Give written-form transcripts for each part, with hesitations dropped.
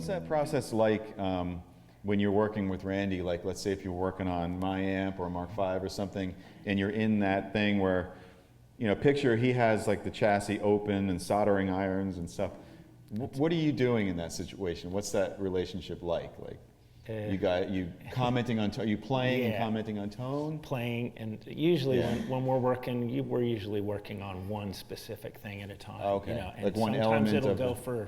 What's that process like when you're working with Randy? Like, let's say if you're working on my amp or Mark V or something, and you're in that thing where, you know, picture he has like the chassis open and soldering irons and stuff. What are you doing in that situation? What's that relationship like? Like, you commenting on tone? You playing and commenting on tone? Playing, and usually when we're working, we're usually working on one specific thing at a time. Okay. You know, and like one sometimes element it'll go for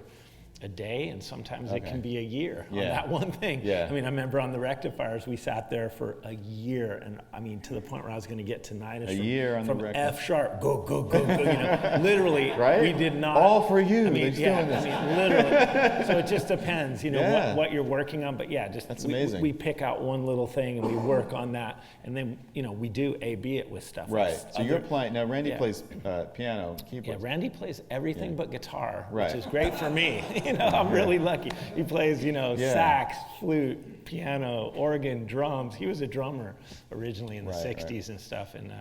a day, and sometimes it can be a year on Yeah. that one thing. Yeah. I mean, I remember on the rectifiers, we sat there for a year, and I mean, to the point where I was going to get tinnitus from F sharp, go, go, go, go, you know, literally, right? we did not. All for you. I mean, yeah, I mean, literally. So it just depends, you know, what you're working on, but yeah, just that's amazing. We pick out one little thing and we work on that, and then, you know, we do A/B it with stuff. Right. So you're playing now. Randy plays piano, keyboard. Yeah, Randy plays everything but guitar, which is great for me. You know, I'm really lucky. He plays, you know, sax, flute, piano, organ, drums. He was a drummer originally in the 60s and stuff. And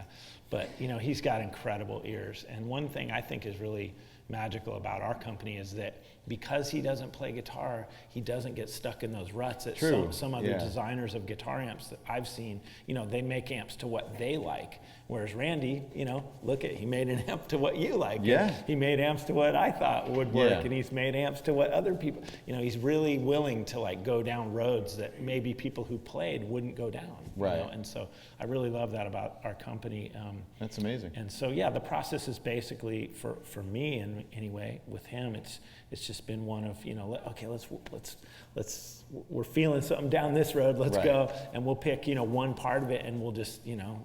but, you know, he's got incredible ears. And one thing I think is really magical about our company is that because he doesn't play guitar, he doesn't get stuck in those ruts that some other designers of guitar amps that I've seen, you know, they make amps to what they like. Whereas Randy, you know, he made an amp to what you like. Yeah. He made amps to what I thought would work, and he's made amps to what other people, you know, he's really willing to like go down roads that maybe people who played wouldn't go down. Right. You know? And so I really love that about our company. That's amazing. And so, yeah, the process is basically, for me and anyway, with him, it's just been one of, you know, okay, let's we're feeling something down this road, let's go, and we'll pick, you know, one part of it, and we'll just, you know,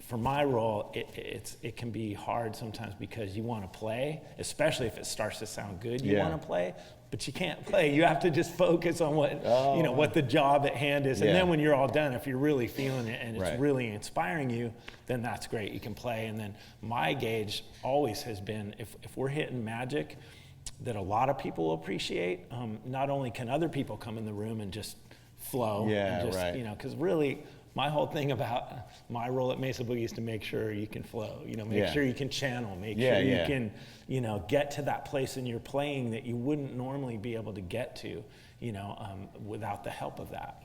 for my role, it can be hard sometimes because you want to play, especially if it starts to sound good, you want to play, but you can't play. You have to just focus on what, you know, what the job at hand is. And then when you're all done, if you're really feeling it and it's really inspiring you, then that's great, you can play. And then my gauge always has been, if we're hitting magic that a lot of people appreciate, not only can other people come in the room and just flow, and just, you know, because really, my whole thing about my role at Mesa Boogie is to make sure you can flow, you know, make sure you can channel, make sure you can, you know, get to that place in your playing that you wouldn't normally be able to get to, you know, without the help of that.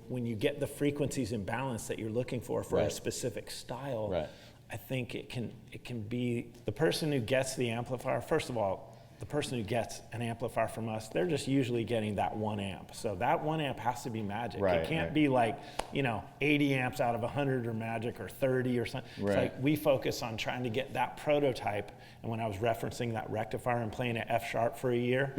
When you get the frequencies in balance that you're looking for a specific style, I think it can be the person who gets the amplifier. First of all, the person who gets an amplifier from us, they're just usually getting that one amp. So that one amp has to be magic. It can't be like, you know, 80 amps out of 100 or magic, or 30 or something. It's like we focus on trying to get that prototype. And when I was referencing that rectifier and playing at F sharp for a year,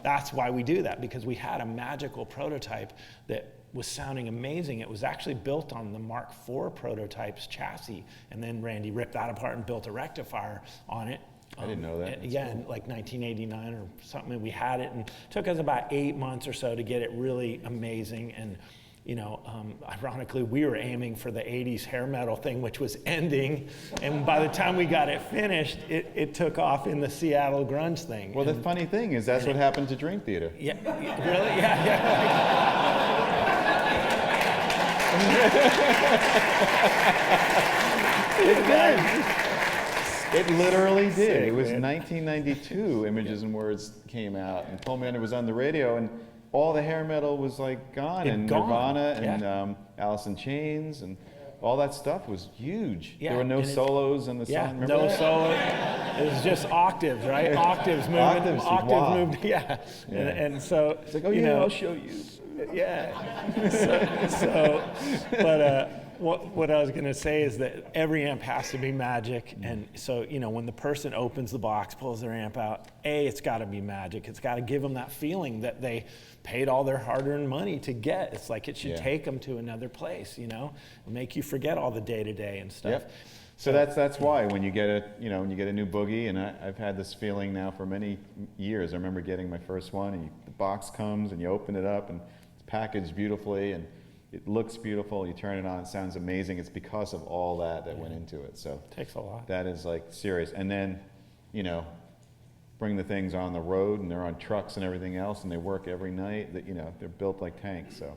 that's why we do that, because we had a magical prototype that was sounding amazing. It was actually built on the Mark IV prototype's chassis. And then Randy ripped that apart and built a rectifier on it. I didn't know that. Yeah, cool. In like 1989 or something, we had it, and it took us about 8 months or so to get it really amazing. And, you know, ironically, we were aiming for the 80s hair metal thing, which was ending. And by the time we got it finished, it took off in the Seattle grunge thing. Well, the funny thing is that's what happened to Dream Theater. Yeah, really? Yeah. It did. It literally did. It was 1992, Images and Words came out, and Pull Me Under was on the radio, and all the hair metal was like gone, and Nirvana and Alice in Chains, and all that stuff was huge. There were no solos in the song. Remember no that? solo. It was just octaves, right? Octaves moving. Octaves moved. Yeah. And so it's like, oh you know, I'll show you. Yeah. But what I was going to say is that every amp has to be magic. And so, you know, when the person opens the box, pulls their amp out, it's got to be magic. It's got to give them that feeling that they paid all their hard-earned money to get. It's like it should take them to another place, you know, and make you forget all the day-to-day and stuff. Yep. So that's why when you get when you get a new Boogie, and I've had this feeling now for many years. I remember getting my first one, and the box comes, and you open it up, and it's packaged beautifully, and it looks beautiful. You turn it on, it sounds amazing. It's because of all that went into it. So it takes a lot. That is like serious. And then, you know, bring the things on the road, and they're on trucks and everything else, and they work every night. That, you know, they're built like tanks. So.